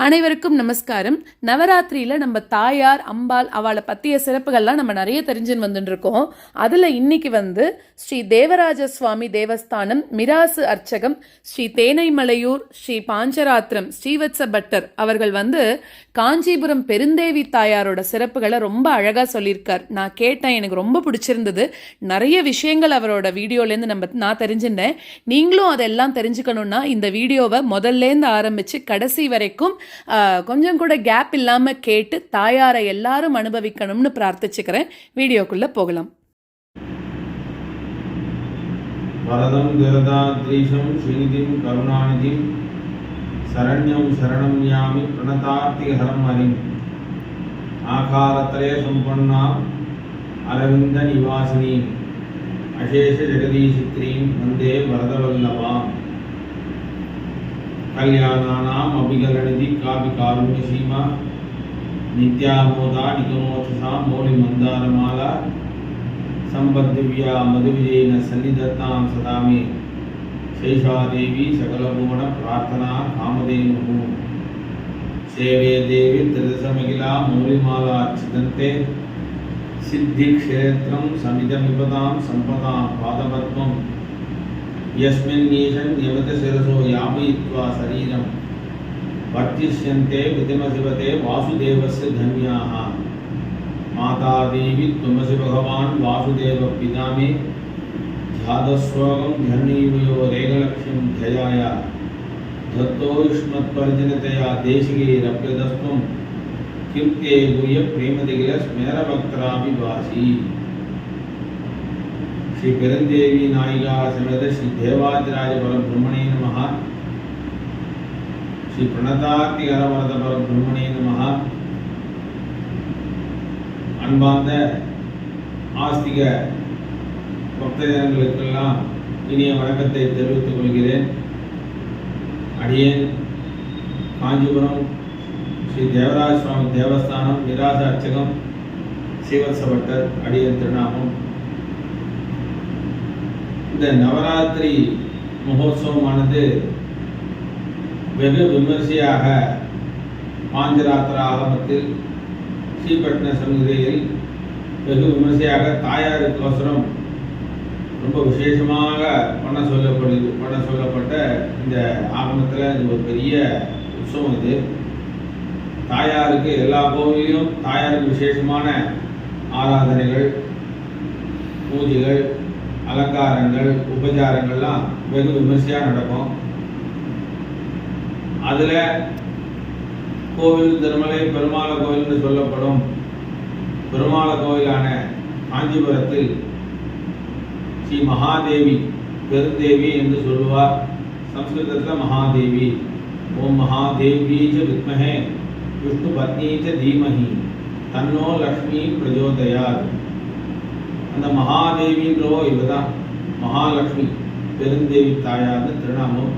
அனைவருக்கும் நமஸ்காரம். நவராத்திரியில் நம்ம தாயார் அம்பாள் அவளை பற்றிய சிறப்புகள்லாம் நம்ம நிறைய தெரிஞ்சுன்னு வந்துட்டுருக்கோம். அதில் இன்னைக்கு ஸ்ரீ தேவராஜ சுவாமி தேவஸ்தானம் மிராசு அர்ச்சகம் ஸ்ரீ தேனைமலையூர் ஸ்ரீ பாஞ்சராத்திரம் ஸ்ரீவத்ச பட்டர் அவர்கள் காஞ்சிபுரம் பெருந்தேவி தாயாரோட சிறப்புகளை ரொம்ப அழகாக சொல்லியிருக்கார். நான் கேட்டேன், எனக்கு ரொம்ப பிடிச்சிருந்தது. நிறைய விஷயங்கள் அவரோட வீடியோலேருந்து நான் தெரிஞ்சுட்டேன். நீங்களும் அதெல்லாம் தெரிஞ்சுக்கணுன்னா இந்த வீடியோவை முதல்லேருந்து ஆரம்பித்து கடைசி வரைக்கும் கொஞ்சம் கூட கேப் இல்லாமல் கேட்டு தாயாரை எல்லாரும் அனுபவிக்கணும்னு பிரார்த்திச்சுக்கிறேன். வீடியோக்குள்ளே போகலாம். வரதம் துரதாத்ரீஷம் ஸ்ரீநிதிம் கருணாநிதிம் சரண்யம் சரணம் யாமி பிரணதார்த்திஹரம் ஹரிம் ஆகாரத்ரய சம்பன்னாம் அரவிந்த நிவாசினீம் அசேஷ ஜெகதீசித்ரீம் வந்தே வரதவல்லபாம் கல்யாணானாம் அபிகலநிதி காபி காருண்ய சீமா நித்யாமோதா நிகமோச்சசா மௌலி மந்தாரமாலா சம்பத்திவ்யா மதுவிஜயின சன்னிதத்தாம் சதாமே சேஷாதேவி சகலபுவன பிரார்த்தனா காமதேனு சேவே தேவி திருதசமகிலா மௌலிமாலா அர்ச்சிதந்தே சித்தி க்ஷேத்ரம் சமிதமிபதாம் சம்பதாம் பாதபத்மம் यस्मिन् नीशं यवते शिरसो यापयित्वा शरीरं वर्तिष्यन्ते विधिमशिवते वासुदेवस्य धन्याः माता देवी त्वमसि भगवान् वासुदेवः पिता मे ध्यादस्वगं ध्यानीवयो रेगलक्ष्यं ध्ययाय दत्तो युष्मत्परिजनतया देशिकैरप्यदस्त्वं कीर्ते भूय प्रेमदिगिल स्मेरवक्त्राभिभाषी श्री पेरंदेवी नायिका समेत श्री देवादिराज परब्रह्मणे नमः श्री प्रणतार्तिहरवरद परब्रह्मणे नमः அன்பார்ந்த ஆஸ்திக பக்தஜனங்களுக்கெல்லாம் இனிய வணக்கத்தை தெரிவித்துக் கொள்கிறேன். அடியேன் காஞ்சிபுரம் ஸ்ரீ தேவராஜ சுவாமி தேவஸ்தானம் மிராச அர்ச்சகம் ஸ்ரீவத்ச பட்டர் அடியேன் திருநாமம். இந்த நவராத்திரி மகோத்சவமானது வெகு விமர்சையாக பாஞ்சராத்திர ஆகமத்தில் ஸ்ரீபட்ன சமுதிரையில் வெகு விமர்சையாக தாயாருக்கோசரம் ரொம்ப விசேஷமாக பண்ண சொல்லப்பட்ட இந்த ஆகமத்தில் இது ஒரு பெரிய உற்சவம். இது தாயாருக்கு எல்லா கோவிலையும் தாயாருக்கு விசேஷமான ஆராதனைகள், பூஜைகள், அலங்காரங்கள், உபச்சாரங்கள்லாம் வெகு விமர்சையாக நடக்கும். அதில் கோவில் திருமலை பெருமாள கோவில் என்று சொல்லப்படும் பெருமாள கோவிலான காஞ்சிபுரத்தில் ஸ்ரீ மகாதேவி பெருந்தேவி என்று சொல்லுவார். சம்ஸ்கிருதத்தில் மகாதேவி. ஓம் மகாதேவி ச வித்மஹே விஷ்ணு பத்னி ச தீமஹி தன்னோ லக்ஷ்மி பிரஜோதயாத். அந்த மகாதேவின்றோ இவதான் மகாலட்சுமி பெருந்தேவி தாயார்னு திருநாமம்.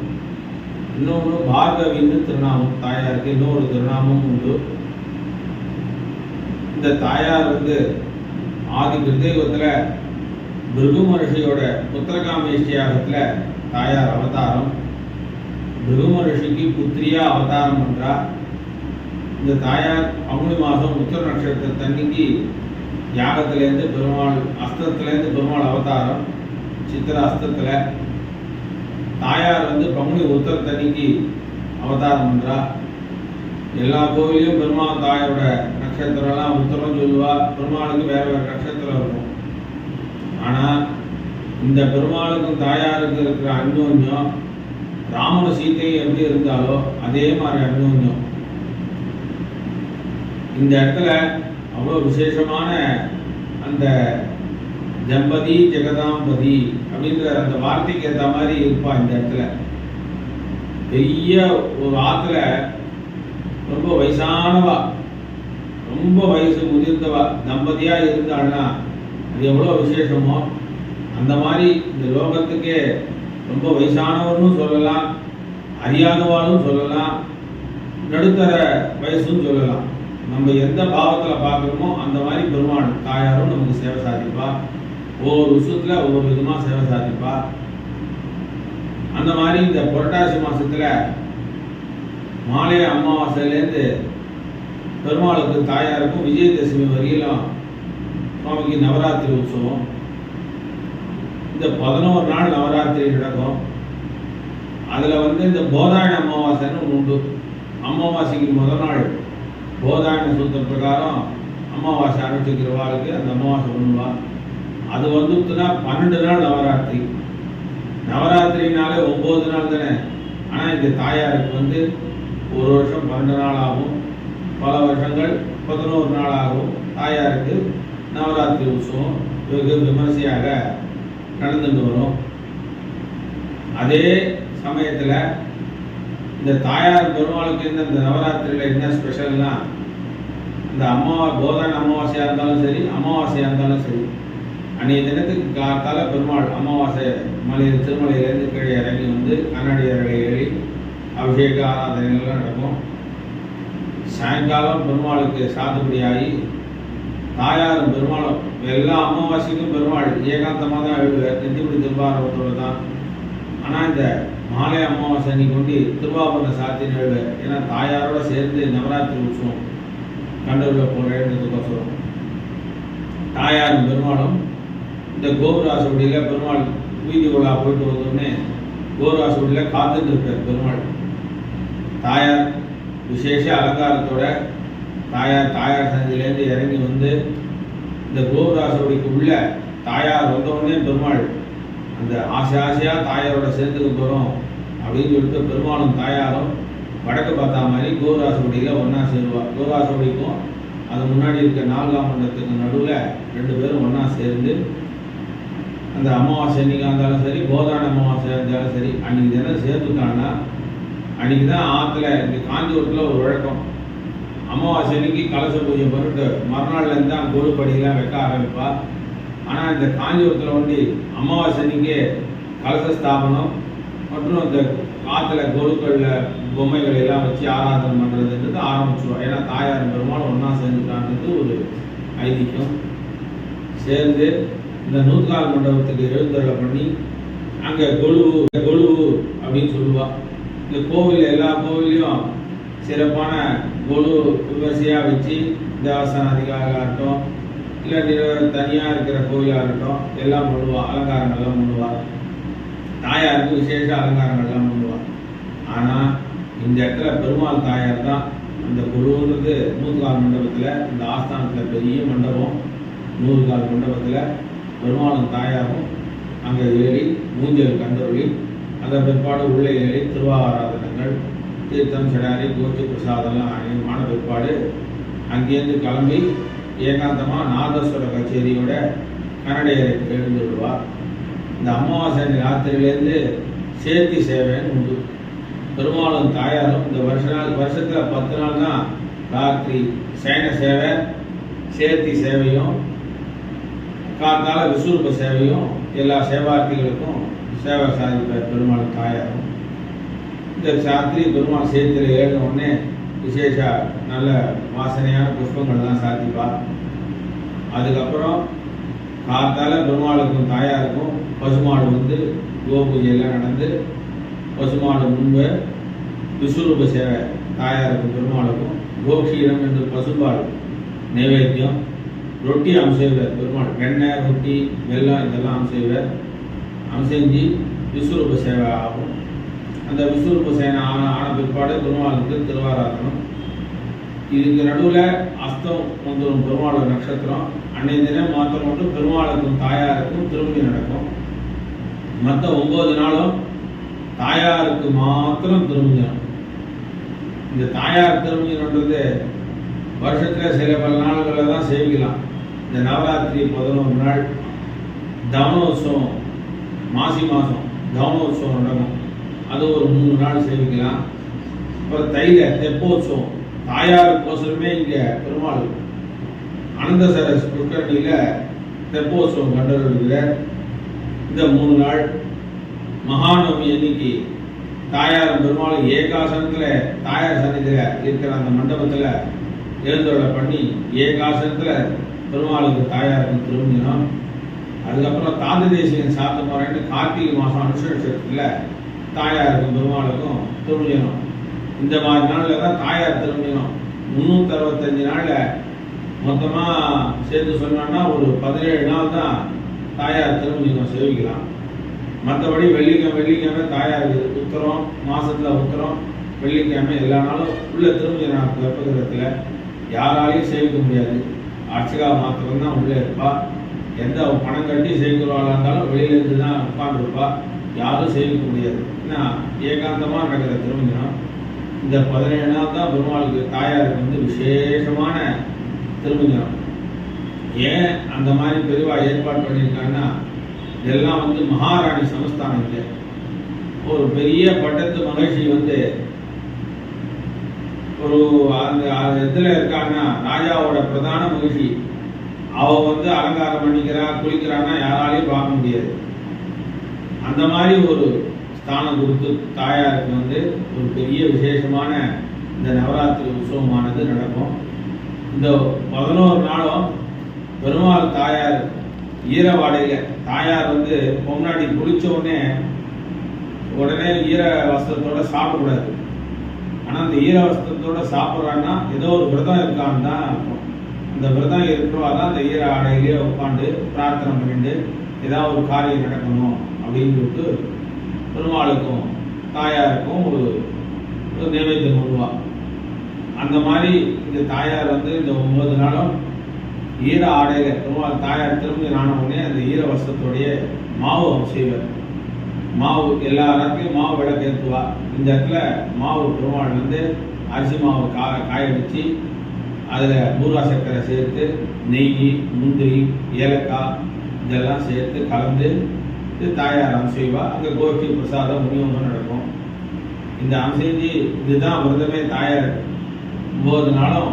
இன்னொன்று பார்கவின்னு திருநாமம். தாயாருக்கு இன்னொரு திருநாமம் உண்டு. இந்த தாயார் ஆதி கிருதயுகத்தில் பிருகு மகர்ஷியோட புத்திரகாமேஷ்டியாகத்தில் தாயார் அவதாரம். பிருகு மகர்ஷிக்கு புத்திரியா அவதாரம் பண்றா. இந்த தாயார் பங்குனி மாதம் உத்திர நட்சத்திரத்தன்னைக்கு யாகத்திலேருந்து பெருமாள் அஸ்தத்திலேருந்து பெருமாள் அவதாரம். சித்திர அஸ்தத்தில் தாயார் பங்குனி உத்தரத்தன்னைக்கு அவதாரம் பண்ணுறா. எல்லா கோவிலையும் பெருமாள் தாயாரோட நட்சத்திரம்லாம் உத்தரம் சொல்லுவா. பெருமாளுக்கு வேறு வேறு நட்சத்திரம் இருக்கும். ஆனால் இந்த பெருமாளுக்கும் தாயாருக்கு இருக்கிற அந்யோன்யம் ராமன சீத்தையும் எப்படி இருந்தாலோ அதே மாதிரி அந்யோன்யம். இந்த இடத்துல அவ்வளோ விசேஷமான அந்த ஜம்பதி ஜெகதாம்பதி அப்படின்ற அந்த வார்த்தைக்கு ஏற்ற மாதிரி இருப்பா. இந்த இடத்துல பெரிய ஒரு ஆற்றுல ரொம்ப வயசானவா, ரொம்ப வயசு முதிர்ந்தவா தம்பதியாக இருந்தாள்னா அது எவ்வளோ விசேஷமோ அந்த மாதிரி இந்த லோகத்துக்கே ரொம்ப வயசானவர்னு சொல்லலாம், அறியாதவாலும் சொல்லலாம், நடுத்தர வயசுன்னு சொல்லலாம். நம்ம எந்த பாவத்தில் பார்க்குறோமோ அந்த மாதிரி பெருமாள் தாயாரும் நமக்கு சேவை சாதிப்பா. ஒவ்வொரு விஷயத்தில் ஒவ்வொரு விதமாக சேவை சாதிப்பா. அந்த மாதிரி இந்த புரட்டாசி மாதத்தில் மாலை அமாவாசையிலேருந்து பெருமாளுக்கு தாயாருக்கும் விஜயதசமி வரையிலும் சுவாமிக்கு நவராத்திரி உற்சவம். இந்த 11 நாள் நவராத்திரி நடக்கும். அதில் இந்த போதாயன அமாவாசைன்னு ஒன்று உண்டு. அமாவாசைக்கு முதல் நாள் போதாயன சூத்திர பிரகாரம் அமாவாசை அனுஷ்டிக்கிறவாளுக்கு அந்த அமாவாசை பண்ணுவா. அது வந்துட்டுனா 12 நாள் நவராத்திரி. நவராத்திரினாலே 9 நாள் தானே. ஆனால் இந்த தாயாருக்கு ஒரு வருஷம் 12 நாள் ஆகும், பல வருஷங்கள் 11 நாள் ஆகும். தாயாருக்கு நவராத்திரி உற்சவம் வெகு விமர்சையாக நடந்துட்டு வரும். அதே சமயத்தில் இந்த தாயார் பெருமாளுக்கு இந்த நவராத்திரியில் என்ன ஸ்பெஷல்னா, இந்த போதான அமாவாசையாக இருந்தாலும் சரி, அமாவாசையாக இருந்தாலும் சரி, அன்றைய தினத்துக்கு காத்தால பெருமாள் அமாவாசை திருமலையிலேருந்து கீழே இறங்கி கண்ணாடியர்களை ஏறி அபிஷேக ஆராதனைகள்லாம் நடக்கும். சாயங்காலம் பெருமாளுக்கு சாத்துப்படியாகி தாயாரும் பெருமாளும் எல்லா அமாவாசைக்கும் பெருமாள் ஏகாந்தமாக தான் எழுதுவார், நெத்திப்படி திருவாரூரத்தோடு தான். ஆனால் இந்த மாலை அமாவாசை அன்னைக்கு திருவாபரண சாத்தின்னு எழுதுவார். ஏன்னா தாயாரோட சேர்ந்து நவராத்திரி உற்சவம் கண்டுள்ள போகிறதுக்கோசரம் தாயாரும் பெருமாளும் இந்த கோபுராசுடியில் பெருமாள் வீதி உலா போயிட்டு வந்தோடனே கோபுராசுடியில் காத்துட்டு இருப்பார் பெருமாள். தாயார் விசேஷ அலங்காரத்தோட தாயார் சந்திலேருந்து இறங்கி இந்த கோபுராசுடிக்கு உள்ள தாயார் வந்தவுடனே பெருமாள் அந்த ஆசையாக தாயாரோட சேர்ந்துக்க போகிறோம் அப்படின்னு சொல்லிட்டு பெருமாளும் தாயாரும் வடக்கு பார்த்தா மாதிரி கோபுராசுடியில் ஒன்றா சேருவார். கோபுராசுடிக்கும் அது முன்னாடி இருக்க 4ஆம் மண்டபத்துக்கு நடுவில் 2 பேரும் ஒன்றா சேர்ந்து அந்த அமாவாசை அன்றைக்கா இருந்தாலும் சரி, போதான அமாவாசையாக இருந்தாலும் சரி, அன்றைக்கி தினம் சேர்ந்துட்டாங்கன்னா அன்றைக்கி தான் ஆற்றுல இந்த காஞ்சிபுரத்தில் ஒரு வழக்கம். அமாவாசை அன்னைக்கு கலச பூஜை பண்ணிட்டு மறுநாள்லேருந்து தான் கோடுபடியெல்லாம் வைக்க ஆரம்பிப்பா. ஆனால் இந்த காஞ்சிபுரத்தில் அமாவாசை அன்னைக்கு கலச ஸ்தாபனம் மற்றும் இந்த ஆற்றுல கோடுக்களில் பொம்மைகள் எல்லாம் வச்சு ஆராதனை பண்ணுறதுன்றது ஆரம்பிச்சிடுவோம். ஏன்னா தாயார் பெருமாள் ஒன்றா சேர்ந்துட்டான்றது ஒரு ஐதீகம். சேர்ந்து இந்த 100 மண்டபத்துக்கு எழுந்தருளை பண்ணி அங்கே கொழுவு அப்படின்னு சொல்லுவாள். இந்த கோவில் எல்லா கோவிலையும் சிறப்பான கொழு விமர்சையாக வச்சு தேவஸ்தான அதிகாரியாக இருக்கட்டும், இல்லை தனியாக இருக்கிற கோவிலாக இருக்கட்டும், எல்லாம் பண்ணுவாள். அலங்காரங்கள்லாம் பண்ணுவாள். தாயாருக்கு விசேஷ அலங்காரங்கள்லாம் பண்ணுவாள். ஆனால் இந்த இடத்துல பெருமாள் தாயார் தான் அந்த கொழுவுன்றது 100 மண்டபத்தில் இந்த ஆஸ்தானத்தில் பெரிய மண்டபம் 100 மண்டபத்தில் பெருமாளும் தாயாரும் அங்கே ஏறி மூஞ்சல் கண்டொழி அதன் பிற்பாடு உள்ளே ஏறி திருவாராதனங்கள் தீர்த்தம் செடாரி கோச்சி பிரசாதெல்லாம் ஆன பிற்பாடு அங்கேருந்து கிளம்பி ஏகாந்தமாக நாதஸ்வர கச்சேரியோட கன்னடையரை எழுந்து விடுவார். இந்த அமாவாசை ராத்திரியிலேருந்து சேர்த்தி சேவைன்னு உண்டு. பெருமாளும் தாயாரும் இந்த வருஷத்தில் 10 நாள் தான் ராத்திரி சயன சேவை, சேர்த்தி சேவையும் காத்தால விஸ்வரூப சேவையும் எல்லா சேவார்த்திகளுக்கும் சேவை சாதிப்பார் பெருமாள் தாயாரும். இந்த ராத்திரி பெருமாள் சேர்த்தியில் ஏறின உடனே விசேஷ நல்ல வாசனையான புஷ்பங்கள் தான் சாத்திப்பார். அதுக்கப்புறம் காத்தால பெருமாளுக்கும் தாயாருக்கும் பசுமாடு கோபூஜையெல்லாம் நடந்து பசுமாடு முன்பு விஸ்வரூப சேவை தாயாருக்கும் பெருமாளுக்கும் கோக்ஷீரம் என்று பசும்பால் நைவேத்தியம், ரொட்டி அம்சைவர் பெருமாள் வெண்ணெய் ரொட்டி வெல்லம் இதெல்லாம் அம்சைவர் அம்செஞ்சு விஸ்வரூப சேவை ஆகும். அந்த விஸ்வரூப சேவை ஆன பிற்பாடு பெருமாளுக்கு திருவாராதனம். இதுக்கு நடுவில் அஸ்தம் வந்துடும் பெருமாள் நட்சத்திரம். அன்றைய தினம் மாத்திரம் மட்டும் பெருமாளுக்கும் தாயாருக்கும் திருமணி நடக்கும். மற்ற 9 நாளும் தாயாருக்கு மாத்திரம் திருமஞ்சனம். இந்த தாயார் திருமஞ்சனன்றது வருஷத்தில் சில பல நாள்களில் தான் சேவிக்கலாம். இந்த நவராத்திரி 11 நாள் தவனோத்சவம் மாசி மாதம் தவனோத்சவம் நடக்கும். அது ஒரு 3 நாள் சேவிக்கலாம். அப்புறம் தெப்போத்சவம் தாயாருக்கோசரமே இங்கே பெருமாள் அனந்தசரஸ் புஷ்கரணியில் தெப்போத்சவம் கண்டறிகிற இந்த 3 நாள். மகாநவமி அன்னைக்கு தாயார் பெருமாள் ஏகாசனத்தில் தாயார் சன்னிதியில் இருக்கிற அந்த மண்டபத்தில் எழுந்தருளை பண்ணி ஏகாசனத்தில் பெருமாளுக்கு தாயாருக்கு திருமஞ்சனம். அதுக்கப்புறம் தாந்த தேசிகன் சாத்த போகிறேன்னு கார்த்திகை மாதம் அனுஷ நட்சத்திரத்தில் தாயாருக்கும் பெருமாளுக்கும் திருமஞ்சனம் இந்த மாதிரி நாளில் தான் தாயார் திருமணம். 365 நாளில் மொத்தமாக சேர்த்து சொன்னோன்னா ஒரு 17 நாள் தான் தாயார் திருமணம் சேவிக்கலாம். மற்றபடி வெள்ளிக்கிழமை தாயாருக்கு உத்தரம், மாதத்தில் உத்தரம், வெள்ளிக்கிழமை எல்லா நாளும் உள்ள திருமணம் கர்ப்பகிரகத்தில் யாராலையும் சேவிக்க முடியாது. அர்ச்சகா மாத்திரம்தான் உள்ளே இருப்பா. எந்த பணம் கட்டி சேவிக்கிறவாளாக இருந்தாலும் வெளியிலேருந்து தான் உட்காந்துருப்பா. யாரும் சேவிக்க முடியாது. ஏன்னா ஏகாந்தமாக நடக்கிற திருமணம். இந்த 17 நாள் தான் பெருமாளுக்கு தாயாருக்கு விசேஷமான திருமணம். ஏன் அந்த மாதிரி பெரிவா ஏற்பாடு பண்ணியிருக்காங்கன்னா, இதெல்லாம் மகாராணி சமஸ்தானம். இல்லை ஒரு பெரிய பட்டத்து மகிழ்ச்சி ஒரு அந்த இதில் இருக்கான்னா ராஜாவோட பிரதான மகிழ்ச்சி. அவ அலங்காரம் பண்ணிக்கிறா, குளிக்கிறான்னா யாராலையும் பார்க்க முடியாது. அந்த மாதிரி ஒரு ஸ்தானம் கொடுத்து தாயாருக்கு ஒரு பெரிய விசேஷமான இந்த நவராத்திரி உற்சவமானது நடக்கும். இந்த 11 நாளும் பெருமாள் தாயார் ஈரவாடையில் தாயார் முன்னாடி குளிச்ச உடனே ஈர வஸ்திரத்தோட சாப்பிடக்கூடாது. ஆனால் அந்த ஈர வஸ்திரத்தோட சாப்பிட்றான்னா ஏதோ ஒரு விரதம் இருக்கான்னு தான் இருக்கும். அந்த விரதம் இருக்கிறவா தான் அந்த ஈர ஆடையிலேயே உட்காந்து பிரார்த்தனை பண்ணிட்டு ஏதாவது ஒரு காரியம் நடக்கணும் அப்படின்னு சொல்லிட்டு பெருமாளுக்கும் தாயாருக்கும் ஒரு நைவேத்தியம் பண்ணுவா. அந்த மாதிரி இந்த தாயார் இந்த 9 நாளும் ஈர ஆடையில பெருமாள் தாயார் திரும்பி ஆன உடனே அந்த ஈர வஸ்திரத்தோடைய மாவு செய்வார். மாவு எல்லா இடத்துலையும் மாவு விளக்கேற்றுவா. இந்த இடத்துல மாவு பெருமாள் அரிசி மாவு காய வச்சு அதில் பூர்வா சர்க்கரை சேர்த்து நெய், முந்திரி, ஏலக்காய் இதெல்லாம் சேர்த்து கலந்து தாயார் அம்சைவா. அங்கே கோஷ்டி பிரசாதம் விநியோகம் நடக்கும். இந்த அம்சைஞ்சி இதுதான் விரதமே தாயார். 9 நாளும்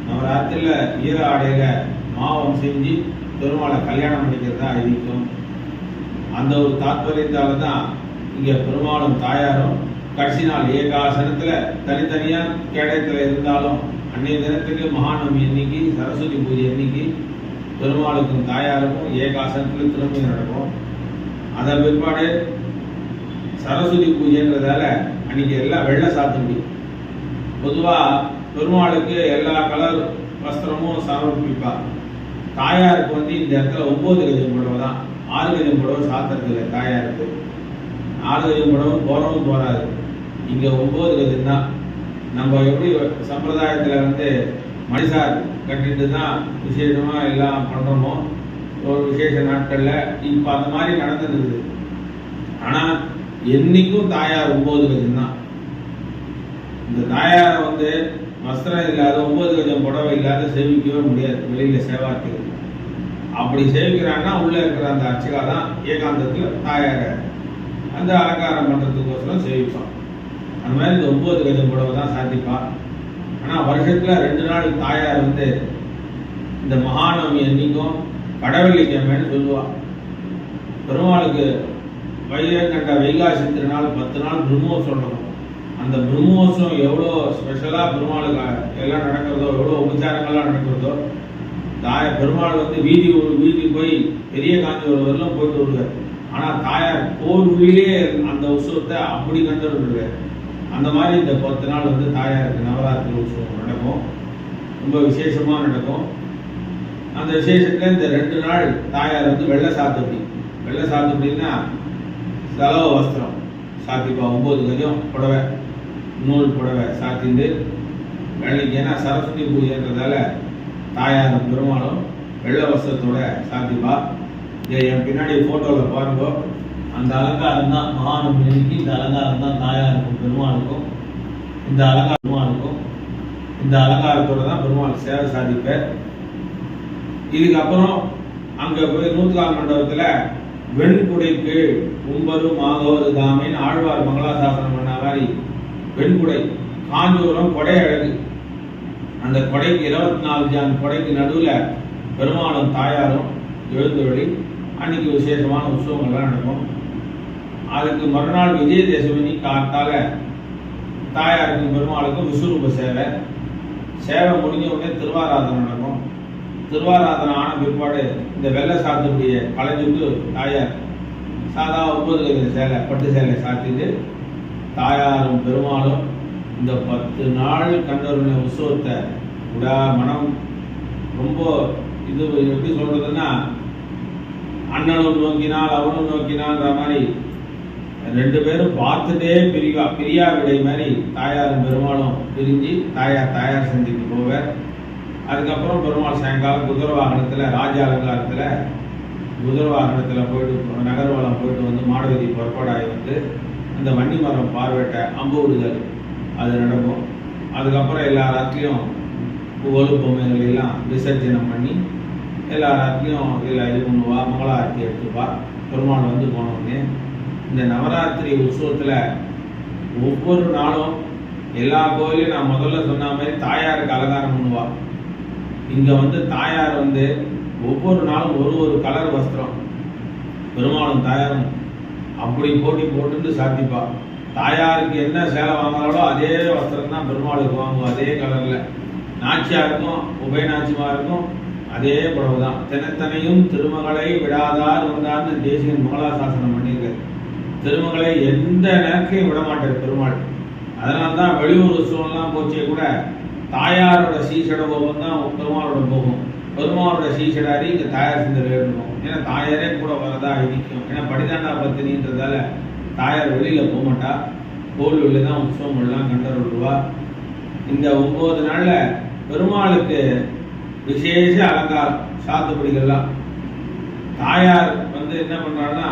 நவராத்திரியில் ஈர ஆடையில் மாவம் செஞ்சு பெருமாளை கல்யாணம் பண்ணிக்கிறதா ஐதீகம். அந்த ஒரு தாத்பரியத்தால் தான் இங்கே பெருமாளும் தாயாரும் கடைசி நாள் ஏகாசனத்தில் தனித்தனியாக கேடயத்தில் இருந்தாலும் அன்றைய தினத்துக்கு மகாநவமி அன்னைக்கு, சரஸ்வதி பூஜை அன்னைக்கு பெருமாளுக்கும் தாயாருக்கும் ஏகாசனத்தில் திரும்பி நடக்கும். அதன் பிற்பாடு சரஸ்வதி பூஜைன்றதால அன்னைக்கு எல்லாம் வெள்ளை சாத்துப்படி. பொதுவாக பெருமாளுக்கு எல்லா கலர் வஸ்திரமும் சமர்ப்பிப்பா. தாயாருக்கு இந்த இடத்துல 9 கஜம் புடவை தான். 6 கஜம் புடவை சாத்துறது இல்லை தாயாருக்கு. 6 கஜம் புடவை போறவும் போறாது. இங்கே 9 கஜம் தான். நம்ம எப்படி சம்பிரதாயத்தில் மணிசார் கட்டிட்டு தான் விசேஷமாக எல்லாம் பண்ணுறோமோ ஒரு விசேஷ நாட்களில் இப்போ அந்த மாதிரி நடந்துருக்குது. ஆனால் என்னைக்கும் தாயார் 9 கஜம் தான். இந்த தாயாரை வஸ்திரம் இல்லாத 9 கஜம் புடவை இல்லாத சேவிக்கவே முடியாது வெளியில் சேவார்த்திகள். அப்படி சேவிக்கிறான்னா உள்ளே இருக்கிற அந்த அர்ச்சகா தான் ஏகாந்தத்தில் தாயாரை அந்த அலங்காரம் பண்ணுறதுக்கோசரம் சேவிப்பான். அந்த மாதிரி இந்த 9 கஜம் புடவை தான் சாத்திப்பா. ஆனால் வருஷத்தில் 2 நாள் தாயார் இந்த மகாநவமி அன்னைக்கும் கடவெள்ளிக்கிழமைன்னு சொல்லுவாள். பெருமாளுக்கு வைகண்ட வைகாசி திருநாள் 10 நாள் பிரம்மோற்சவம் நடக்கும். அந்த பிரம்மோற்சவம் எவ்வளோ ஸ்பெஷலாக பெருமாளுக்கு எல்லாம் நடக்கிறதோ, எவ்வளோ உபச்சாரங்கள்லாம் நடக்கிறதோ, பெருமாள் வீதி போய் பெரிய காஞ்சிபுரம் வரலாம் போயிட்டு வருவார். ஆனால் தாயார் கோவிலே அந்த உற்சவத்தை அப்படி கண்டு வருவார். அந்த மாதிரி இந்த 10 நாள் தாயாருக்கு நவராத்திரி உற்சவம் நடக்கும். ரொம்ப விசேஷமாக நடக்கும். அந்த விசேஷத்தில் இந்த 2 நாள் தாயார் வெள்ளை சாத்துப்படி. வெள்ளை சாத்துப்படின்னா செலவு வஸ்திரம் சாத்திப்பா. 9 கஜம் புடவை, நூல் புடவை சாத்திட்டு வெள்ளைக்கு. ஏன்னா சரஸ்வதி பூஜைன்றதால தாயாரும் பெருமாளும் வெள்ளை வஸ்திரத்தோட சாத்திப்பா. என் பின்னாடி ஃபோட்டோவில் பாருங்க, அந்த அலங்காரம் தான் மகாநவமி அன்னைக்கு. இந்த அலங்காரம் தான் தாயாருக்கும் பெருமாளுக்கும். இந்த அலங்காரத்தோட தான் பெருமாள் சேவை சாதிப்பார். இதுக்கப்புறம் அங்கே போய் நூற்றால் மண்டபத்தில் வெண்குடைக்கு உம்பரு மாதோரு தாமின்னு ஆழ்வார் மங்களாசாசனம் பண்ண மாதிரி வெண்குடை, காஞ்சூரம் கொடை அழகு. அந்த கொடைக்கு 24 ஜான் கொடைக்கு நடுவில் பெருமாளும் தாயாரும் எழுந்தொழி அன்னைக்கு விசேஷமான உற்சவங்கள்லாம் நடக்கும். அதுக்கு மறுநாள் விஜயதசமி காத்தால தாயாருக்கும் பெருமாளுக்கும் விஸ்வரூப சேவை முடிஞ்ச உடனே திருவாராதனை நடக்கும். திருவாராதனை ஆன பிற்பாடு இந்த வெள்ளை சாத்துடைய களைஞ்சிட்டு தாயார் சாதா 9 கஜம் சேலை, பட்டு சேலை சாத்திட்டு தாயாரும் பெருமாளும் இந்த 10 நாள் கண்டருள உற்சவத்தை விடா மனம் ரொம்ப இது எப்படி சொல்றதுன்னா, அண்ணனும் நோக்கினால் அவனும் நோக்கினால்ன்ற மாதிரி 2 பேரும் பார்த்துட்டே பிரியா விடை மாதிரி தாயாரும் பெருமாளும் பிரிஞ்சு தாயார் சந்திக்கு போவார். அதுக்கப்புறம் பெருமாள் சாயங்காலம் குதிரை வாகனத்தில் ராஜ அலங்காரத்தில் குதிரை வாகனத்தில் போயிட்டு நகர்வலம் போயிட்டு வந்து மாடவதி புறப்பாடாகி வந்து அந்த வன்னி மரம் பார்வையிட்ட அம்பு விடுதல் அது நடக்கும். அதுக்கப்புறம் எல்லா ராத்திரியும் ஒழு பொம்மைகள் எல்லாம் விசர்ஜனம் பண்ணி எல்லா ராத்திரியும் இதில் இது பண்ணுவா, மங்களாரத்தி எடுத்துப்பா. பெருமாள் வந்து போனோடனே இந்த நவராத்திரி உற்சவத்தில் ஒவ்வொரு நாளும் எல்லா கோயிலையும் நான் முதல்ல சொன்ன மாதிரி தாயாருக்கு அலங்காரம் பண்ணுவா. இங்கே வந்து தாயார் வந்து ஒவ்வொரு நாளும் ஒரு கலர் வஸ்திரம் பெருமாளும் தாயாரும் அப்படி போட்டுட்டு சாத்திப்பா. தாயாருக்கு என்ன சேலை வாங்குறாளோ அதே வஸ்திரம் தான் பெருமாளுக்கு வாங்குவோம், அதே கலரில். நாச்சியாருக்கும் உபயநாச்சிமாருக்கும் அதே புடவை தான். தினத்தனையும் திருமகளை விடாதார் வந்தார்னு தேசிகன் மங்களாசாசனம் பண்ணியிருக்காரு. திருமகளை எந்த நேரத்தையும் விட மாட்டார் பெருமாள். அதனால தான் வெளியூர் உற்சவம்லாம் போச்சே கூட தாயாரோட சீசட கோபம் தான் பெருமாளோட போகும். பெருமாளோட சீசடாரி இங்கே தாயார் சிந்தர் இருக்கும். ஏன்னா தாயாரே கூட வரதா இடிக்கும். ஏன்னா படிதாண்டா பத்தினின்றதால தாயார் வெளியில் போக மாட்டா. கோவிலில் தான் உற்சவங்கள்லாம் கண்டருள்வா. இந்த 9 நாளில் பெருமாளுக்கு விசேஷ அலங்காரம் சாத்துப்படிகள்லாம். தாயார் வந்து என்ன பண்ணுறாங்கன்னா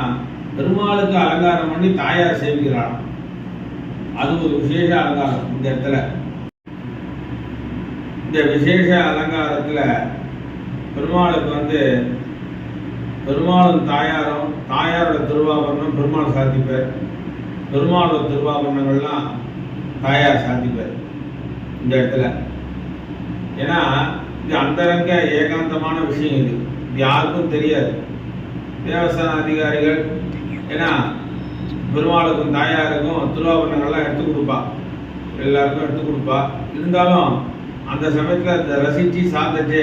பெருமாளுக்கு அலங்காரம் பண்ணி தாயார் சேவிக்கிறாள். அது ஒரு விசேஷ அலங்காரம். இந்த இடத்துல இந்த விசேஷ அலங்காரத்தில் பெருமாளுக்கு வந்து பெருமாளும் தாயாரோட திருவாபரணம் பெருமாள் சாத்திப்பார். பெருமாளோட திருவாபரணங்கள்லாம் தாயார் சாத்திப்பார் இந்த இடத்துல. ஏன்னா இது அந்தரங்க ஏகாந்தமான விஷயம். இது யாருக்கும் தெரியாது. தேவஸ்தான அதிகாரிகள் ஏன்னா பெருமாளுக்கும் தாயாருக்கும் திருவாபரணங்கள்லாம் எடுத்து கொடுப்பா, எல்லாருக்கும் எடுத்து கொடுப்பா. இருந்தாலும் அந்த சமயத்தில் அந்த ரசிச்சு சாப்பிட்டு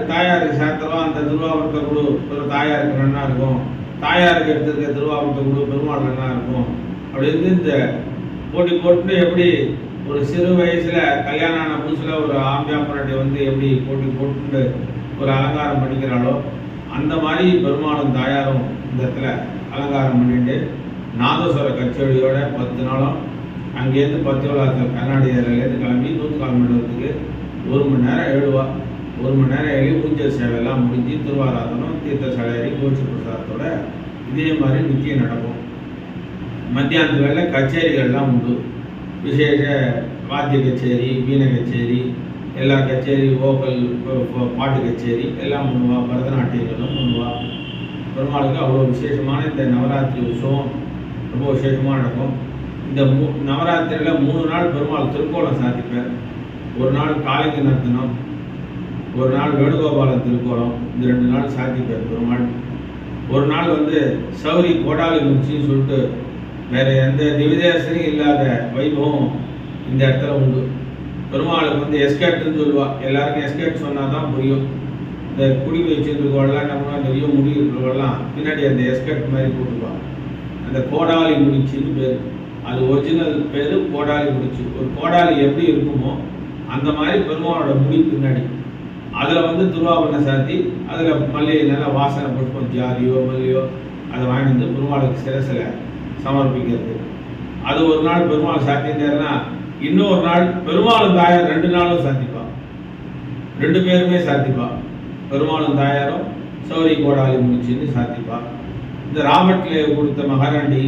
தாயாருக்கு சேர்த்தலாம் அந்த திருவாபரணத்தை கொடு, ஒரு தாயாருக்கு நன்னா இருக்கும், தாயாருக்கு எடுத்துருக்க திருவாபரணத்தை கொடு, பெருமாள் நன்னா இருக்கும் அப்படின்னு இந்த போட்டி போட்டு எப்படி ஒரு சிறு வயசுல கல்யாணம் ஆன புதுசுல ஒரு ஆம்பியாம்பரட்டை வந்து எப்படி போட்டி போட்டு ஒரு அலங்காரம் பண்ணிக்கிறாளோ அந்த மாதிரி பெருமாளும் தாயாரும் இந்த இடத்துல அலங்காரம் பண்ணிட்டு நாதஸ்வர கச்சேரியோட 10 நாளும் அங்கேருந்து 10 விழாக்கள் கர்நாடகத்துலேருந்து கிளம்பி நூற்றுக்கால் மண்டபத்துக்கு 1 மணி நேரம் எழுவா. 1 மணி நேரம் எழுதி ஊஞ்சல் சேவையெல்லாம் முடிஞ்சு திருவாராதனம் தீர்த்த சலையறி கோச்சி பிரசாதத்தோட இதே மாதிரி நித்தியம் நடக்கும். மத்தியானத்து வேலை கச்சேரிகள்லாம் உண்டு. விசேஷ வாத்திய கச்சேரி, வீணை கச்சேரி, எல்லா கச்சேரி, வோக்கல் பாட்டு கச்சேரி எல்லாம் பண்ணுவா. பரதநாட்டியங்களும் பண்ணுவா. பெருமாளுக்கு அவ்வளோ விசேஷமான இந்த நவராத்திரி உற்சவம் ரொம்ப விசேஷமாக நடக்கும். இந்த நவராத்திரியில் 3 நாள் பெருமாள் திருக்கோலம் சாத்திப்பார். ஒரு நாள் காளிங்க நர்த்தனம், ஒரு நாள் வேணுகோபாலன் திருக்கோலம், இந்த 2 நாள் சாத்திப்பார் பெருமாள். ஒரு நாள் வந்து சௌரி கோடாலி முடிச்சின்னு சொல்லிட்டு வேற எந்த திவிதேசனையும் இல்லாத வைபவம் இந்த இடத்துல உண்டு. பெருமாளுக்கு வந்து எஸ்கேட்டுன்னு சொல்லுவா. எல்லாருக்கும் எஸ்கேட் சொன்னால் தான் புரியும். இந்த குடி வச்சிருக்கவெல்லாம் நம்ம நிறைய முடி இருக்கிறவெல்லாம் பின்னாடி அந்த எஸ்கேட் மாதிரி போட்டுப்பா. அந்த கோடாலி முடிச்சின்னு பேர். அது ஒரிஜினல் பேர் கோடாலி முடிச்சு. ஒரு கோடாலி எப்படி இருக்குமோ அந்த மாதிரி பெருமாளோட முடி பின்னாடி அதில் வந்து திருவாபரணம் சாத்தி அதில் மல்லிகை நல்லா வாசனை புஷ்பம் ஜாதியோ மல்லியோ அதை வாங்கிட்டு வந்து பெருமாளுக்கு சிரசில் சமர்ப்பிக்கிறது. அது ஒரு நாள் பெருமாள் சாத்திட்டாருன்னா இன்னொரு நாள் பெருமாளும் தாயார் 2 நாளும் சாத்திப்பா. 2 பேருமே சாத்திப்பா. பெருமாளும் தாயாரும் சௌரி கோடாலி முடிச்சுன்னு சாத்திப்பா. இந்த ராபர்ட்ல கொடுத்த மகாராண்டி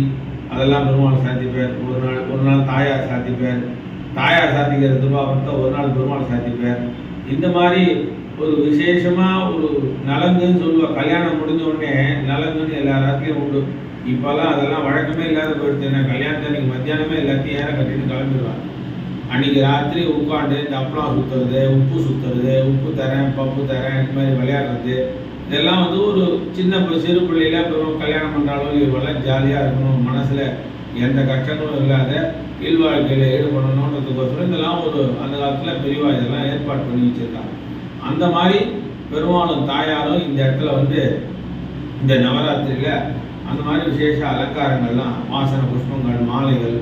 அதெல்லாம் பெருமாள் சாத்திப்பார். ஒரு நாள் தாயார் சாத்திப்பார். தாயார் சாத்திக்கிற திருவாபரணத்தை ஒரு நாள் பெருமாள் சாத்திப்பார். இந்த மாதிரி ஒரு விசேஷமாக ஒரு நலங்குன்னு சொல்லுவா. கல்யாணம் முடிஞ்ச உடனே நலங்குன்னு எல்லா ராத்திரியும் உண்டு. இப்போல்லாம் அதெல்லாம் வழக்கமே இல்லாத போயிடுச்சு. ஏன்னா கல்யாணத்தை அன்றைக்கி மத்தியானமே எல்லாத்தையும் ஏற கட்டிட்டு கிளம்பிடுவாங்க. அன்றைக்கி ராத்திரி உட்காந்து இந்த அப்பளம் சுற்றுறது, உப்பு சுற்றுறது, உப்பு தரேன் பப்பு தரேன் இந்த மாதிரி விளையாடுறது இதெல்லாம் வந்து ஒரு சின்ன சிறு பிள்ளையில பெரும் கல்யாணம் பண்ணுறாலும் இவெல்லாம் ஜாலியாக இருக்கணும், மனசில் எந்த கஷ்டங்களும் இல்லாத இல்வாழ்க்கையில் ஈடுபடணுன்றதுக்கோசரம் இதெல்லாம் ஒரு அந்த காலத்தில் பெரியவா இதெல்லாம் ஏற்பாடு பண்ணி வச்சுருக்காங்க. அந்த மாதிரி பெருமாளும் தாயாரும் இந்த இடத்துல வந்து இந்த நவராத்திரியில் அந்த மாதிரி விசேஷ அலங்காரங்கள்லாம் வாசன புஷ்பங்கள், மாலைகள்,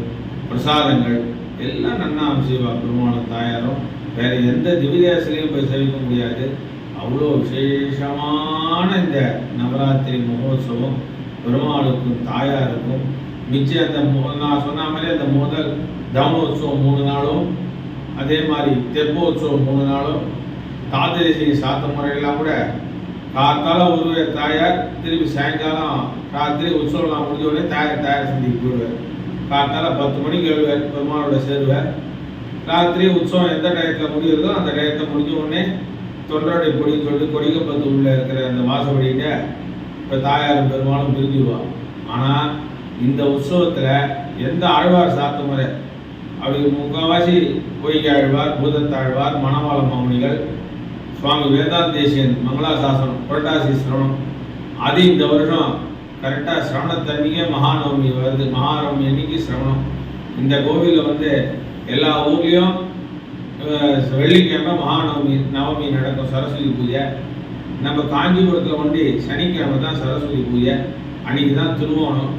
பிரசாதங்கள் எல்லாம் நன்னா செய்வா பெருமாளும் தாயாரும். வேற எந்த திவ்யதேசலையும் போய் சேவிக்க முடியாது. அவ்வளோ விசேஷமான இந்த நவராத்திரி மகோத்சவம் பெருமாளுக்கும் தாயாருக்கும். மிச்சம் அந்த நான் சொன்ன மாதிரி அந்த முதல் தவனோத்சவம் 3 நாளும், அதே மாதிரி தெப்போத்சவம் 3 நாளும், தாதிரசி சாத்த முறையெல்லாம் கூட காத்தால ஒரு தாயார், திருப்பி சாயங்காலம் ராத்திரி உற்சவம்லாம் முடிஞ்ச உடனே தாயார் சந்திக்கு போயிடுவார். காத்தால 10 மணிக்கு எழுவார், பெருமாளோட சேருவார். ராத்திரி உற்சவம் எந்த டயத்தில் முடியுறதோ அந்த டயத்தை முடிஞ்ச உடனே தொண்டரை பொடின்னு சொல்லிட்டு கொடிக்கப்பத்து உள்ள இருக்கிற அந்த வாசப்படிக்கிட்ட இப்போ தாயாரும் பெருமாளும் பிரிஞ்சுடுவான். ஆனால் இந்த உற்சவத்தில் எந்த ஆழ்வார் சாத்த முறை அப்படி முக்கால்வாசி பொய்கை ஆழ்வார், பூதத்தாழ்வார், மணவாள மாமுனிகள், சுவாமி வேதாந்தேசியன் மங்களாசாசனம், புரட்டாசி சிரவணம், அது இந்த வருஷம் கரெக்டாக சிரவணத்தன்னைக்கே மகாநவமி வருது. மகாநவமி அன்னைக்கு சிரவணம். இந்த கோவிலில் எல்லா ஊர்லேயும் வெள்ளிக்கிழமை நவமி நடக்கும் சரஸ்வதி பூஜை. நம்ம காஞ்சிபுரத்தில் சனிக்கிழமை தான் சரஸ்வதி பூஜை. அன்னைக்கு தான் திருவோணம்.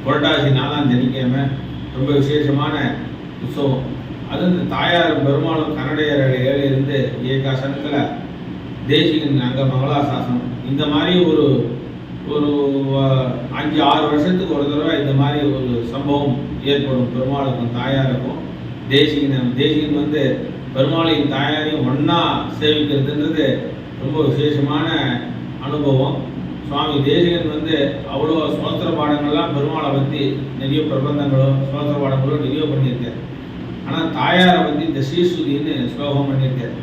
புரட்டாசி 4ஆம் சனிக்கிழமை ரொம்ப விசேஷமான உற்சவம். அது இந்த தாயாரும் பெருமாளும் கன்னடையர் இருந்து ஏகாசனத்தில் தேசிகன் அங்கே மங்களாசாசனம். இந்த மாதிரி ஒரு 5-6 வருஷத்துக்கு ஒரு தடவை இந்த மாதிரி ஒரு சம்பவம் ஏற்படும் பெருமாளுக்கும் தாயாருக்கும். தேசிகன் பெருமாளையும் தாயாரையும் ஒன்றா சேவிக்கிறதுன்றது ரொம்ப விசேஷமான அனுபவம். சுவாமி தேசிகன் அவ்வளோ சோஸ்திர பாடங்கள்லாம் பெருமாளை பற்றி நிறைய பிரபந்தங்களோ சோஸ்திர பாடங்களோ நிறைய பண்ணியிருக்கார். ஆனால் தாயாரை பற்றி இந்த ஸ்ரீஸ்ருதின்னு ஸ்லோகம் பண்ணியிருக்கார்.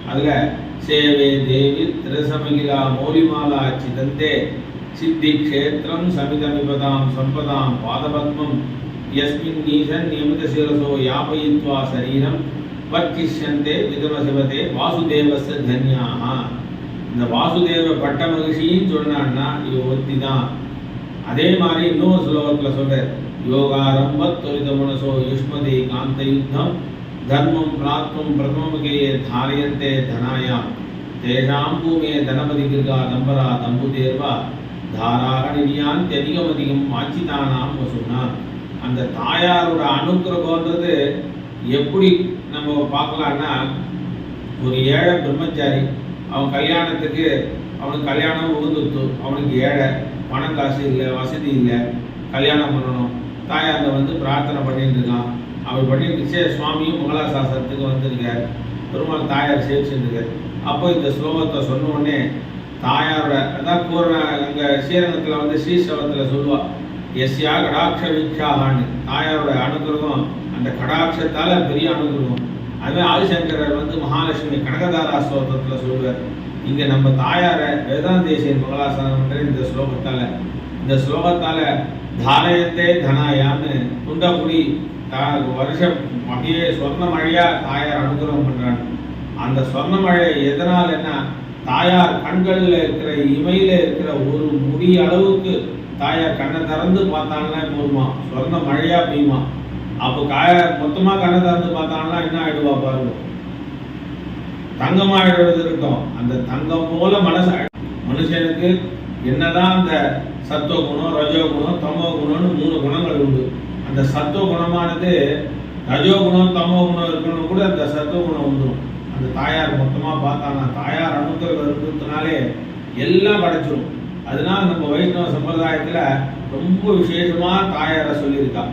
அதில் சேவே தேவி திரசமகிலா மௌலிமாலா சிதந்தே சித்தி க்ஷேத்திரம் சமிதமிபதாம் சம்பதாம் பாதபத்மம் யஸ்மின் நீசன் நியமித சிரசோ யாபயித்வா சரீரம் வர்க்கிஷ்யந்தே விதமசிவதே வாசுதேவஸ்ய தன்யாக. இந்த வாசுதேவ பட்ட மகிழ்ச்சின்னு சொன்னான்னா இது ஒத்தி தான். அதே மாதிரி இன்னொரு ஸ்லோகத்தில் சொல்ற யோகாரம்பத் தொரித மனசோ யுஷ்மதே காந்த யுத்தம் தர்மம் பிராப்தும் பிரதமமுகையே தாரியந்தே தனாயாம் தேஷாம் பூமே தனபதி கிருகா தம்பரா தம்பு தேர்வா தாராக நிதியான் அதிகம் வாஞ்சிதானாம் வசுனா. அந்த தாயாரோட அனுக்கிரகம்ன்றது எப்படி நம்ம பார்க்கலான்னா, ஒரு ஏழை பிரம்மச்சாரி அவன் கல்யாணத்துக்கு அவனுக்கு கல்யாணம் உகுந்துத்து, அவனுக்கு ஏழை, பணம் காசு இல்லை, வசதி இல்லை, கல்யாணம் பண்ணணும். தாயாரை பிரார்த்தனை பண்ணிட்டு இருக்கான். அவர் பண்ணிட்டு சுவாமியும் மங்களாசாசனத்துக்கு வந்திருக்கார். பெருமாள் தாயார் சேவிச்சுருக்கார். அப்போ இந்த ஸ்லோகத்தை சொன்ன உடனே தாயாரோட அதான் பூர்ண அங்கே ஸ்ரீரங்கத்தில் ஸ்ரீசவத்தில் சொல்லுவாள் எஸ்யா கடாட்ச வீட்சாகான்னு. தாயாரோட அனுகிரகம் அந்த கடாட்சத்தால் பெரிய அனுகிரகம். அதுவே ஆதிசங்கரர் மகாலட்சுமி கனகதாரா ஸ்லோகத்தில் சொல்லுவார். இங்கே நம்ம தாயாரை வேதாந்தேசியன் மங்களாசாசனம் இந்த ஸ்லோகத்தால் தாரயத்தே தனாயான்னு துண்டபுடி வருஷம் அப்படியே சொர்ண மழையாக தாயார் அனுகிரகம் பண்ணுறாங்க. அந்த சொர்ண மழை எதனால் என்ன, தாயார் கண்களில் இருக்கிற இமையில் இருக்கிற ஒரு முடி அளவுக்கு தாயார் கண்ணை திறந்து பார்த்தாங்கன்னா போதுமா, சொர்ண மழையா பெய்யுமா. அப்போ மொத்தமாக கண்ணை திறந்து பார்த்தாங்கன்னா என்ன ஆயிடுவா பாருங்க, தங்கமாயிடுவது இருக்கும். அந்த தங்கம் போல மனுஷனுக்கு என்னதான் அந்த சத்துவ குணம், ரஜோ குணம், தமோ குணம்னு 3 குணங்கள் உண்டு. அந்த சத்துவ குணமானது ரஜோ குணம், தமோ குணம் இருக்கணும் கூட அந்த சத்துவ குணம் வந்துடும். அந்த தாயார் மொத்தமாக பார்த்தானா தாயார் அனுகிரகம் இருக்கிறதுனாலே எல்லாம் கிடைச்சிடும். அதனால நம்ம வைஷ்ணவ சம்பிரதாயத்தில் ரொம்ப விசேஷமாக தாயாரை சொல்லியிருக்கா.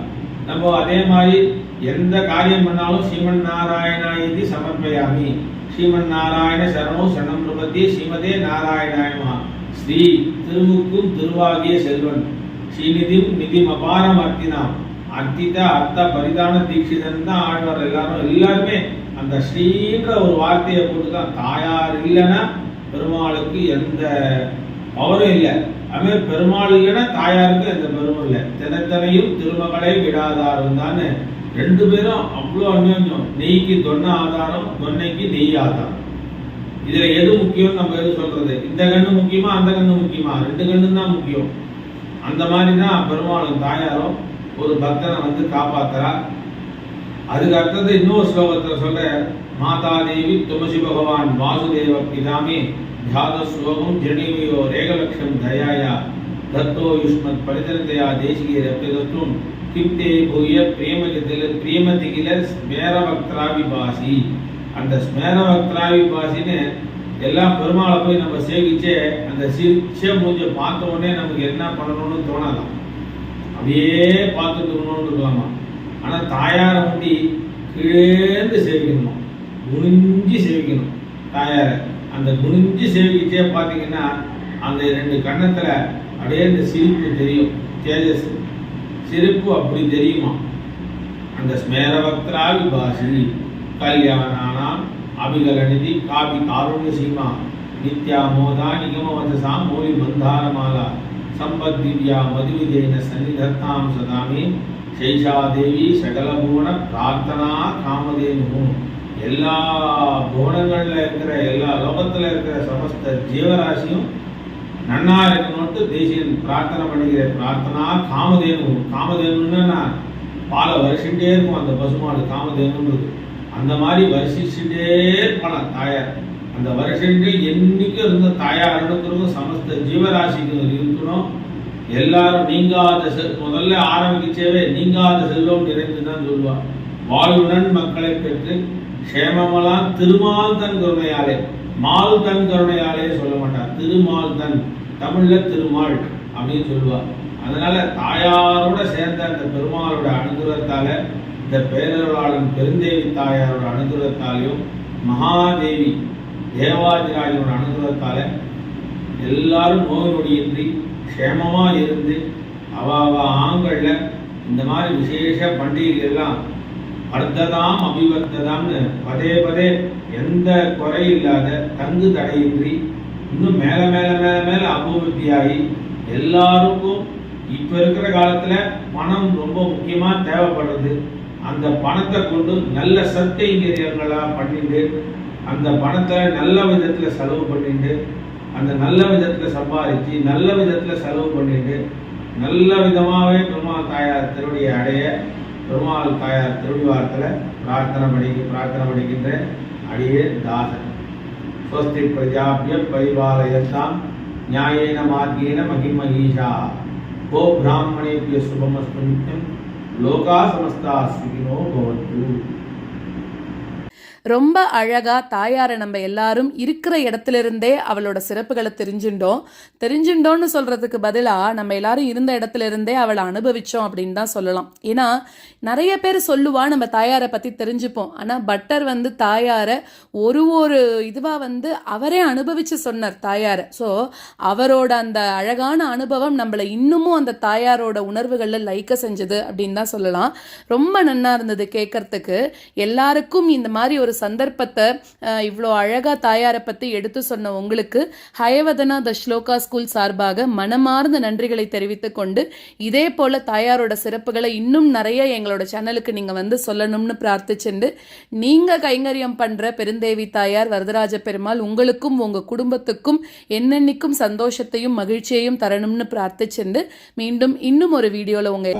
நம்ம அதே மாதிரி எந்த காரியம் பண்ணாலும் ஸ்ரீமன் நாராயணா இது சமர்ப்பயாமி, ஸ்ரீமன் நாராயண சரணோ சரணம் பிரபத்தி ஸ்ரீமதே நாராயணாயமா. ஸ்ரீ திருவுக்கும் திருவாகிய செல்வன் ஸ்ரீநிதியும் நிதிம் அபாரம் அர்த்தினாம் அர்த்தித அர்த்த பரிதான தீட்சிதன் தான் ஆழ்வார். எல்லாருமே அந்த ஸ்ரீன்ற ஒரு வார்த்தையை போட்டுதான். தாயார் இல்லைன்னா பெருமாளுக்கு எந்த பவரும் இல்லை. அதுமாதிரி பெருமாள் இல்லைன்னா தாயாருக்கு எந்த பெருமும் இல்லை. தினத்தனையும் திருமகளை விடாதாரம் தானே 2 பேரும் அவ்வளோ அந்யோன்யம். நெய்க்கு தொன்ன ஆதாரம், தொன்னைக்கு நெய் ஆதாரம். இதுல எது முக்கியம், நம்ம எது சொல்றது, இந்த கண்ணு முக்கியமா அந்த கண்ணு முக்கியமா, 2 கண்ணு தான் முக்கியம். அந்த மாதிரி தான் பெருமாளும் தாயாரும் ஒரு பக்தனை காப்பாத்துறா. அதுக்கு அடுத்தது இன்னொரு ஸ்லோகத்துல சொல்ற மாதா தேவி துமசி பகவான் வாசுதேவ பிதாமி தியாத ஸ்லோகம் ஜனிவியோ ரேகலட்சம் தயாயா தத்தோ யுஷ்மத் பரிதனதையா தேசிகே ரப்பிதத்தும் கிம்தே பூய பிரியமதிகில ஸ்மேரவக்திராவிபாசி. அந்த ஸ்மேரவக்திராவிபாசின்னு எல்லாம் பெருமாளை போய் நம்ம சேவிச்சே அந்த சிவ பூஜை பார்த்த உடனே நமக்கு என்ன பண்ணணும்னு தோணலாம், அப்படியே பார்த்துட்டு இருக்கணும்னு இருக்கலாமா. ஆனால் தாயாரை முண்டி கீழேந்து சேவிக்கணுமா, குனிஞ்சி சேவிக்கணும் தாயாரை. அந்த குனிஞ்சி சேவிக்கிச்சே பார்த்தீங்கன்னா அந்த 2 கண்ணத்தில் அப்படியே இந்த சிரிப்பு தெரியும், தேஜஸ் சிரிப்பு அப்படி தெரியுமா. அந்த ஸ்மேரவக்திரா விபாசி கல்யாணானாம் அபிகலநிதி காபி காருண்ய சீமா நித்யா மோதா நிகமவதசா மோலி மந்தாரமாலா சம்பத்திவ்யா மதுவிதேன சன்னிதத்தாம் சதாமி சைஷா தேவி சகலபுவன பிரார்த்தனா காமதேனு. எல்லா புவனங்களில் இருக்கிற எல்லா லோகத்தில் இருக்கிற சமஸ்த ஜீவராசியும் நன்னா இருக்கணும்ட்டு தேசியன் பிரார்த்தனை பண்ணிக்கிற பிரார்த்தனா காமதேனு. காமதேனுன்னா பாலை வருஷிட்டே இருக்கும் அந்த பசுமாடு, காமதேனுன்றது. அந்த மாதிரி வருஷிச்சுட்டே இருப்பான் தாயார். அந்த வருஷம் என்னைக்கும் இருந்த தாயார் இடத்துக்கும் சமஸ்த ஜீவராசிக்கு இருக்கணும். எல்லாரும் நீங்காத முதல்ல ஆரம்பிக்கச்சேவே நீங்காத செல்வம் நிறைந்துதான் சொல்லுவார். வாழ்வுடன் மக்களை பெற்று க்ஷேமமெல்லாம் திருமால் தன் கருணையாலே, மால் தன் கருணையாலே சொல்ல மாட்டார், திருமால் தன், தமிழ்ல திருமால் அப்படின்னு சொல்லுவார். அதனால தாயாரோட சேர்ந்த அந்த பெருமாளோட அனுகிரகத்தால, இந்த பேரருளாளன் பெருந்தேவி தாயாரோட அனுகிரகத்தாலையும் மகாதேவி தேவாதிராஜனோட அனுகிரகத்தால எல்லாரும் நோய் நொடியின்றி க்ஷேமமா இருந்து அவ ஆண்கள்ல இந்த மாதிரி விசேஷ பண்டிகைகள்லாம் வர்த்ததாம் அபிவர்த்ததாம்னு பதே பதே எந்த குறை இல்லாத தங்கு தடையின்றி இன்னும் மேல மேல மேல மேல அபிவிருத்தியாகி எல்லாருக்கும் இப்ப இருக்கிற காலத்துல பணம் ரொம்ப முக்கியமா தேவைப்படுறது. அந்த பணத்தை கொண்டு நல்ல சத்கைங்கரியங்களா பண்ணிட்டு அந்த பணத்தை நல்ல விதத்துல செலவு பண்ணிட்டு அந்த நல்ல விதத்துல சம்பாதிச்சு நல்ல விதத்துல செலவு பண்ணிட்டு நல்ல விதமாகவே பெருமாள் தாயார் திருவடியை அடைய பெருமாள் தாயார் திருவிழாத்தில் பிரார்த்தனை படிக்கின்ற அடியே தாசன். ஸ்வஸ்தி பிரஜாபிய பரிபாலயத்தாம் நியாயேன மார்கேன மகிமஹீஷா கோ பிராமணேபிய சுபமஸ்து நித்யம் லோகா சமஸ்தா சுகினோ பவந்து. ரொம்ப அழகா தாயாரை நம்ம எல்லாரும் இருக்கிற இடத்துல இருந்தே அவளோட சிறப்புகளை தெரிஞ்சுட்டோம்னு சொல்றதுக்கு பதிலா நம்ம எல்லாரும் இருந்த இடத்துல இருந்தே அவளை அனுபவிச்சோம் அப்படின்னு தான் சொல்லலாம். ஏன்னா நிறைய பேர் சொல்லுவா நம்ம தாயாரை பத்தி தெரிஞ்சுப்போம், ஆனா பட்டர் தாயாரை ஒரு இதுவா அவரே அனுபவிச்சு சொன்னார் தாயாரை. ஸோ அவரோட அந்த அழகான அனுபவம் நம்மளை இன்னமும் அந்த தாயாரோட உணர்வுகள்ல லைக்க செஞ்சது அப்படின்னு தான் சொல்லலாம். ரொம்ப நன்னா இருந்தது கேட்கறதுக்கு. எல்லாருக்கும் இந்த மாதிரி ஒரு சந்தர்ப்பத்தை இவ்வளோ அழகா தாயாரை பத்தி எடுத்து சொன்ன உங்களுக்கு ஹயவதனா த ஸ்லோகா ஸ்கூல் சார்பாக மனமார்ந்த நன்றிகளை தெரிவித்துக் கொண்டு இதே போல தாயாரோட சிறப்புகளை இன்னும் நிறைய எங்களோட சேனலுக்கு நீங்க சொல்லணும்னு பிரார்த்திச்சுண்டு, நீங்க கைங்கரியம் பண்ற பெருந்தேவி தாயார் வரதராஜ பெருமாள் உங்களுக்கும் உங்க குடும்பத்துக்கும் என்னென்னைக்கும் சந்தோஷத்தையும் மகிழ்ச்சியையும் தரணும்னு பிரார்த்திச்சுண்டு மீண்டும் இன்னும் ஒரு வீடியோல உங்க